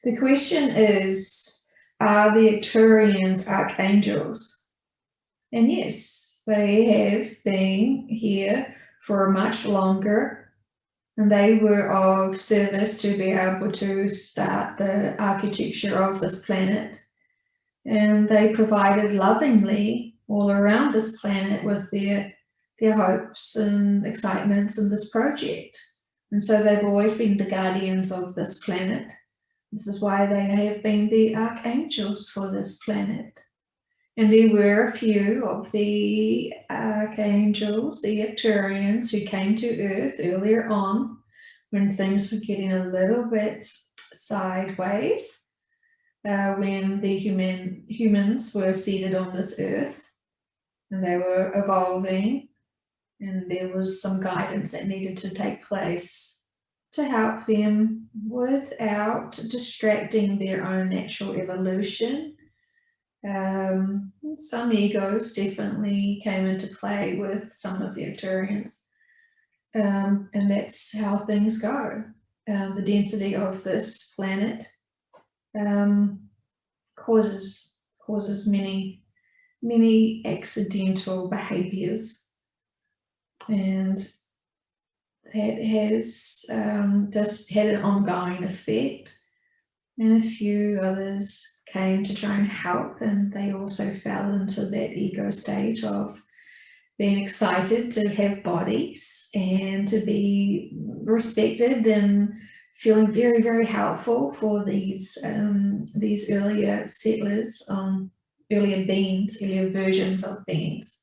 The question is, are the Arcturians archangels? And yes, they have been here for much longer, and they were of service to be able to start the architecture of this planet. And they provided lovingly all around this planet with their hopes and excitements in this project. And so they've always been the guardians of this planet. This is why they have been the archangels for this planet. And there were a few of the archangels, the Arcturians, who came to Earth earlier on when things were getting a little bit sideways, when the humans were seated on this Earth and they were evolving, and there was some guidance that needed to take place to help them without distracting their own natural evolution. Some egos definitely came into play with some of the Arcturians, and that's how things go. The density of this planet causes many accidental behaviors, and that has just had an ongoing effect. And a few others came to try and help, and they also fell into that ego stage of being excited to have bodies and to be respected and feeling very, very helpful for these earlier settlers, earlier beings, earlier versions of beings.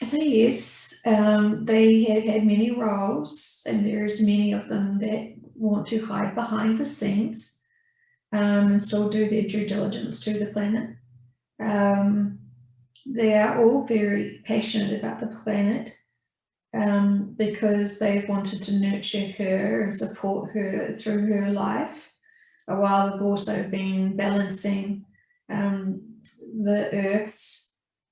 So yes, they have had many roles, and there's many of them that want to hide behind the scenes and still do their due diligence to the planet. They are all very passionate about the planet because they've wanted to nurture her and support her through her life, while they've also been balancing the Earth's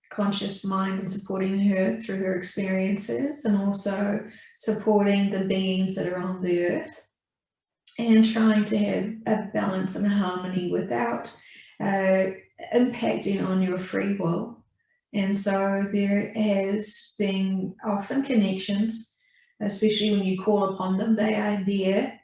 conscious mind and supporting her through her experiences, and also supporting the beings that are on the Earth, and trying to have a balance and harmony without impacting on your free will. And so there has been often connections, especially when you call upon them. They are there.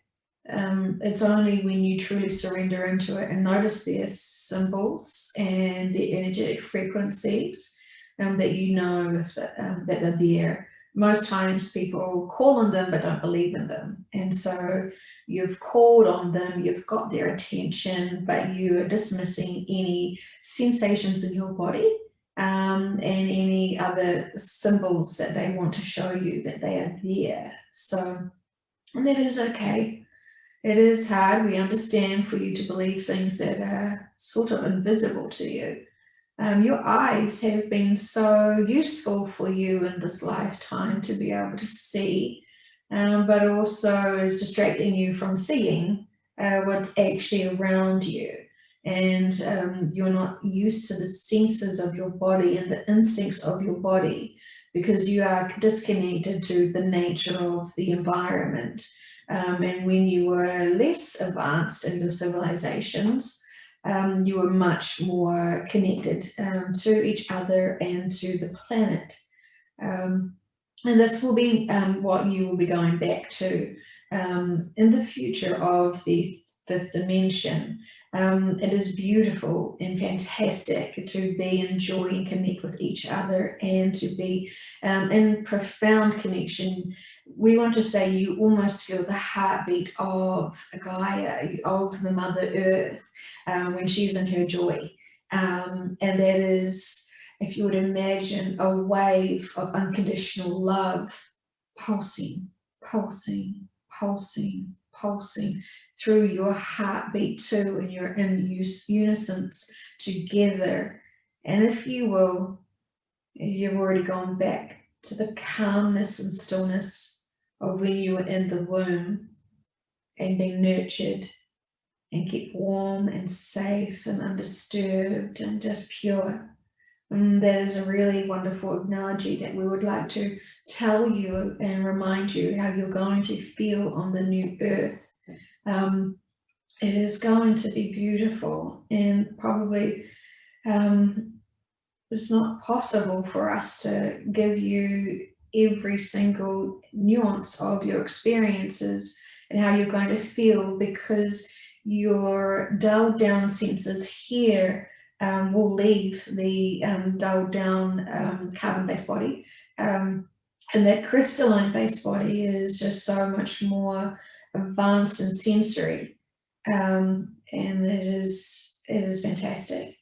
It's only when you truly surrender into it and notice their symbols and their energetic frequencies that you know if that they're there. Most times people call on them but don't believe in them, and so you've called on them, you've got their attention, but you are dismissing any sensations in your body and any other symbols that they want to show you that they are there. So, and that is okay. It is hard, we understand, for you to believe things that are sort of invisible to you. Your eyes have been so useful for you in this lifetime to be able to see, but also is distracting you from seeing what's actually around you. And you're not used to the senses of your body and the instincts of your body, because you are disconnected to the nature of the environment. And when you were less advanced in your civilizations, you were much more connected to each other and to the planet. And this will be what you will be going back to in the future of the fifth dimension. It is beautiful and fantastic to be and enjoy and connect with each other, and to be in profound connection. We want to say you almost feel the heartbeat of Gaia, of the Mother Earth, when she's in her joy. And that is, if you would imagine a wave of unconditional love pulsing, pulsing, pulsing, pulsing through your heartbeat too, and you're in unison together. And if you will, you've already gone back to the calmness and stillness of when you were in the womb and being nurtured and kept warm and safe and undisturbed and just pure, That is a really wonderful analogy that we would like to tell you and remind you how you're going to feel on the new earth. It is going to be beautiful, and probably it's not possible for us to give you every single nuance of your experiences and how you're going to feel, because your dulled down senses here will leave the dulled down carbon-based body. And that crystalline-based body is just so much more advanced and sensory. And it is fantastic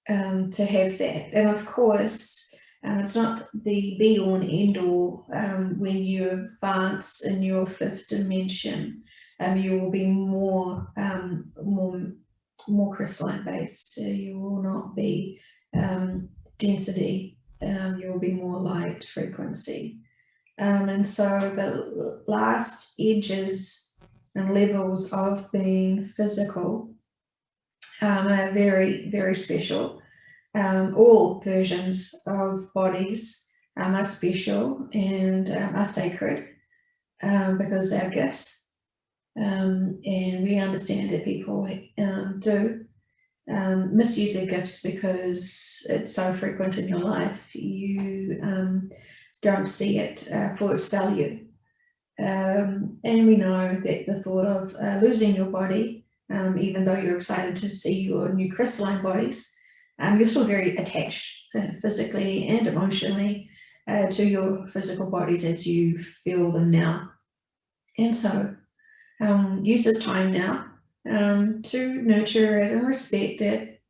to have that. And of course, it's not the be all and end all. When you advance in your fifth dimension, you will be more crystalline based. You will not be density. You will be more light frequency. And so the last edges and levels of being physical are very, very special. All versions of bodies are special and are sacred because they're gifts. And we understand that people do misuse their gifts because it's so frequent in your life. You don't see it for its value. And we know that the thought of losing your body, even though you're excited to see your new crystalline bodies, you're still very attached physically and emotionally to your physical bodies as you feel them now. And so use this time now to nurture it and respect it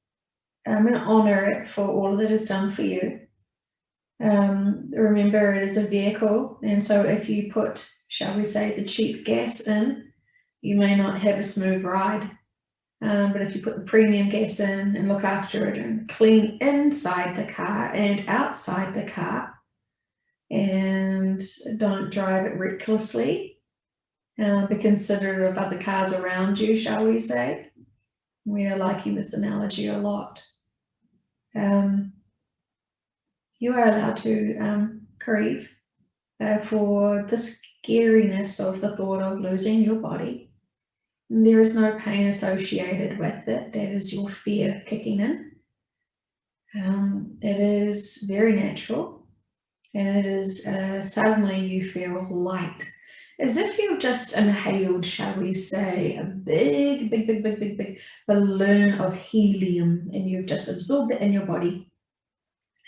and honor it for all that it's done for you. Remember, it is a vehicle, and so if you put, shall we say, the cheap gas in, you may not have a smooth ride. But if you put the premium gas in and look after it and clean inside the car and outside the car, and don't drive it recklessly, be considerate of other cars around you, shall we say. We are liking this analogy a lot. You are allowed to grieve for the scariness of the thought of losing your body. There is no pain associated with it. That is your fear kicking in. It is very natural, and it is suddenly you feel light, as if you've just inhaled, shall we say, a big balloon of helium, and you've just absorbed it in your body.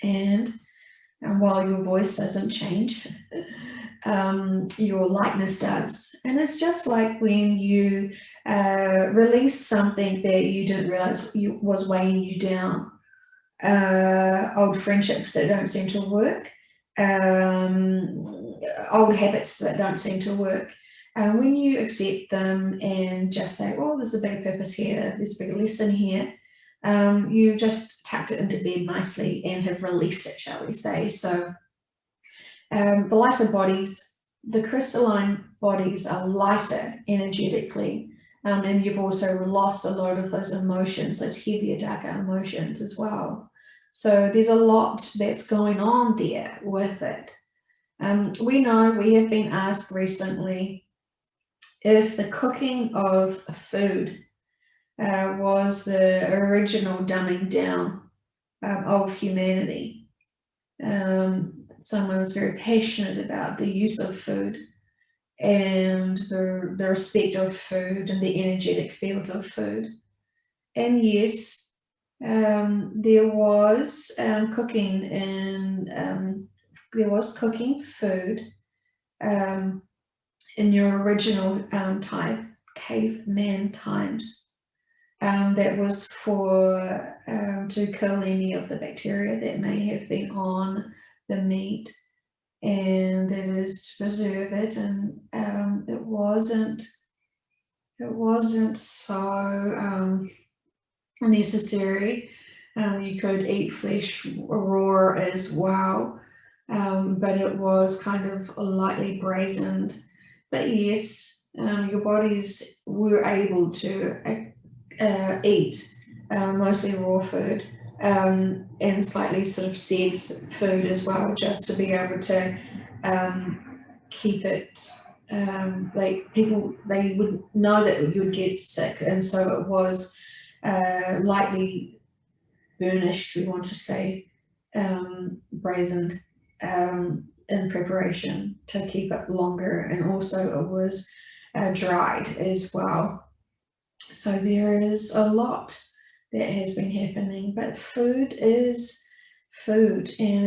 And while your voice doesn't change, your lightness does. And it's just like when you release something that you didn't realize was weighing you down. Old friendships that don't seem to work, old habits that don't seem to work. When you accept them and just say, oh, there's a bigger purpose here, there's a bigger lesson here, you've just tucked it into bed nicely and have released it, shall we say. So the lighter bodies, the crystalline bodies, are lighter energetically, and you've also lost a lot of those emotions, those heavier, darker emotions as well. So there's a lot that's going on there with it. We know, we have been asked recently if the cooking of food was the original dumbing down of humanity. Someone was very passionate about the use of food and the respect of food and the energetic fields of food. And yes, there was cooking, and there was cooking food in your original type, caveman times. That was for to kill any of the bacteria that may have been on the meat, and it is to preserve it. And it wasn't so necessary. You could eat flesh raw as well, but it was kind of lightly braised. But yes, your bodies were able to eat mostly raw food and slightly sort of seeds food as well, just to be able to keep it, like people, they would know that you would get sick, and so it was lightly burnished, we want to say, braised, in preparation to keep it longer, and also it was dried as well. So there is a lot that has been happening, but food is food, and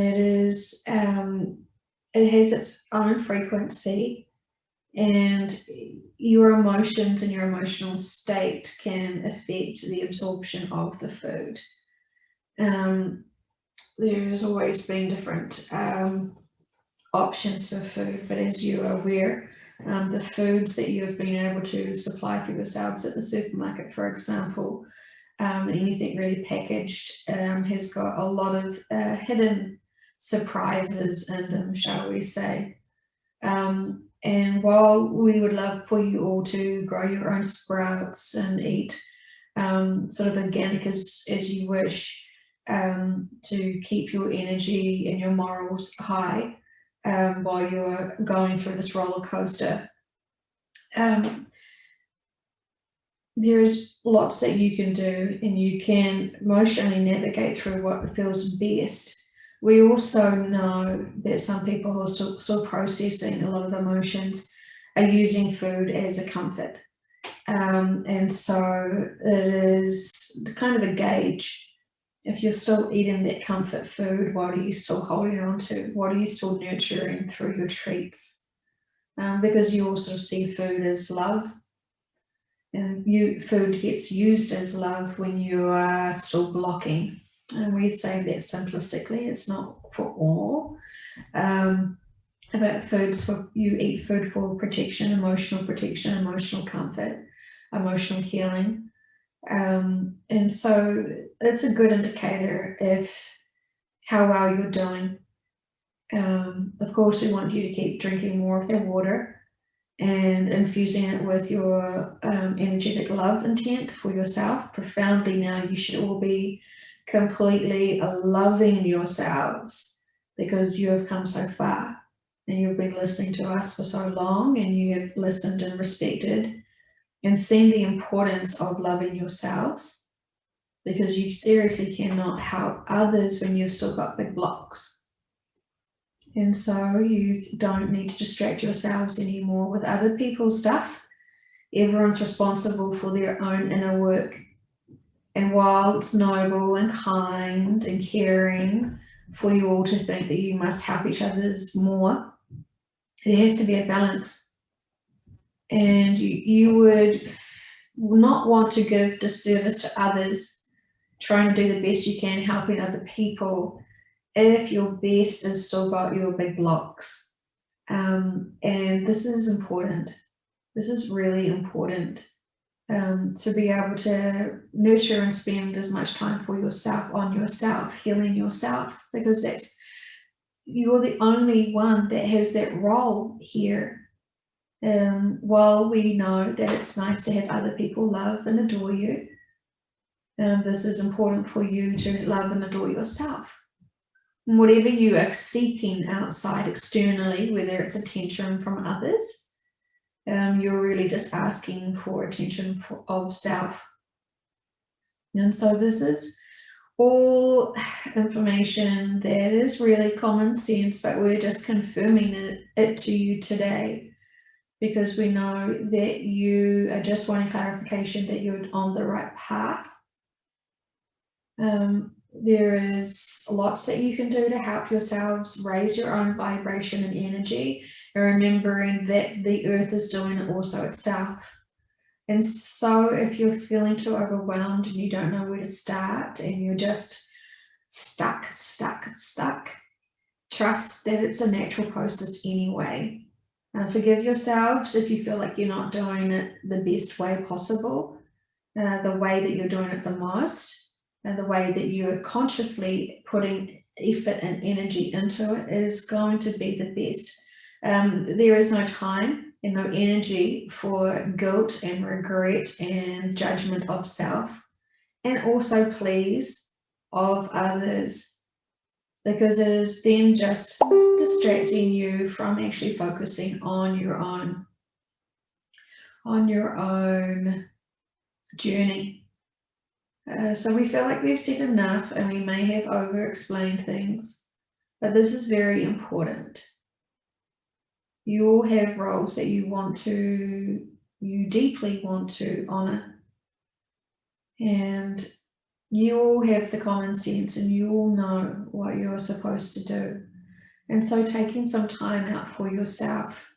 it has its own frequency, and your emotions and your emotional state can affect the absorption of the food. There's always been different options for food, but as you are aware, the foods that you have been able to supply for yourselves at the supermarket, for example, anything really packaged, has got a lot of hidden surprises in them, shall we say. And while we would love for you all to grow your own sprouts and eat sort of organic as you wish, to keep your energy and your morals high while you're going through this roller coaster, there's lots that you can do, and you can emotionally navigate through what feels best. We also know that some people who are still processing a lot of emotions are using food as a comfort. And so it is kind of a gauge. If you're still eating that comfort food, what are you still holding on to? What are you still nurturing through your treats? Because you also see food as love. And food gets used as love when you are still blocking. And we say that simplistically, it's not for all. About foods for, you eat food for protection, emotional comfort, emotional healing. And so it's a good indicator if how well you're doing. Of course, we want you to keep drinking more of that water and infusing it with your energetic love intent for yourself. Profoundly now, you should all be completely loving yourselves, because you have come so far and you've been listening to us for so long, and you have listened and respected and seen the importance of loving yourselves, because you seriously cannot help others when you've still got big blocks. And so you don't need to distract yourselves anymore with other people's stuff. Everyone's responsible for their own inner work. And while it's noble and kind and caring for you all to think that you must help each other's more, there has to be a balance. And you would not want to give disservice to others, trying to do the best you can, helping other people, if your best is still got your big blocks. And this is important. This is really important, to be able to nurture and spend as much time for yourself, on yourself, healing yourself, because you're the only one that has that role here. While we know that it's nice to have other people love and adore you, this is important for you to love and adore yourself. Whatever you are seeking outside, externally, whether it's attention from others, you're really just asking for attention of self. And so this is all information that is really common sense, but we're just confirming it to you today, because we know that you are just wanting clarification that you're on the right path. There is lots that you can do to help yourselves raise your own vibration and energy, and remembering that the earth is doing it also itself. And so if you're feeling too overwhelmed and you don't know where to start, and you're just stuck, trust that it's a natural process anyway. Forgive yourselves if you feel like you're not doing it the best way possible, the way that you're doing it the most, and the way that you're consciously putting effort and energy into it is going to be the best. There is no time and no energy for guilt and regret and judgment of self. And also, please, of others, because it is then just distracting you from actually focusing on your own journey. So we feel like we've said enough, and we may have over-explained things, but this is very important. You all have roles that you deeply want to honor, and you all have the common sense, and you all know what you're supposed to do. And so taking some time out for yourself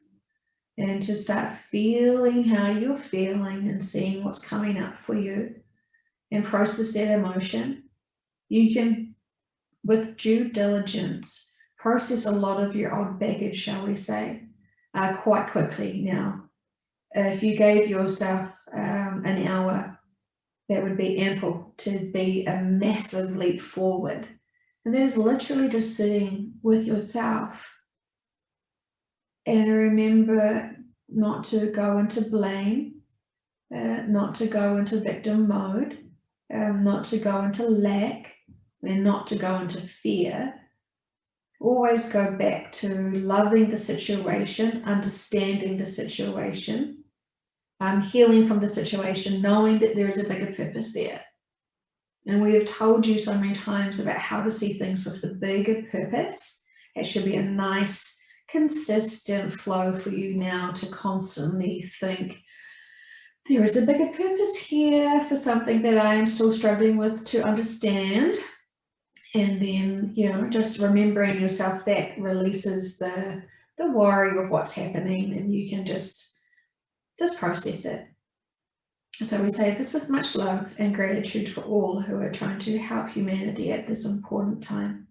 and to start feeling how you're feeling and seeing what's coming up for you and process that emotion. You can, with due diligence, process a lot of your old baggage, shall we say, quite quickly now. If you gave yourself an hour, that would be ample to be a massive leap forward. And that is literally just sitting with yourself. And remember not to go into blame, not to go into victim mode, not to go into lack, and not to go into fear. Always go back to loving the situation, understanding the situation, healing from the situation, knowing that there is a bigger purpose there. And we have told you so many times about how to see things with the bigger purpose. It should be a nice, consistent flow for you now to constantly think, there is a bigger purpose here for something that I am still struggling with to understand. And then, just remembering yourself, that releases the worry of what's happening, and you can just process it. So we say this with much love and gratitude for all who are trying to help humanity at this important time.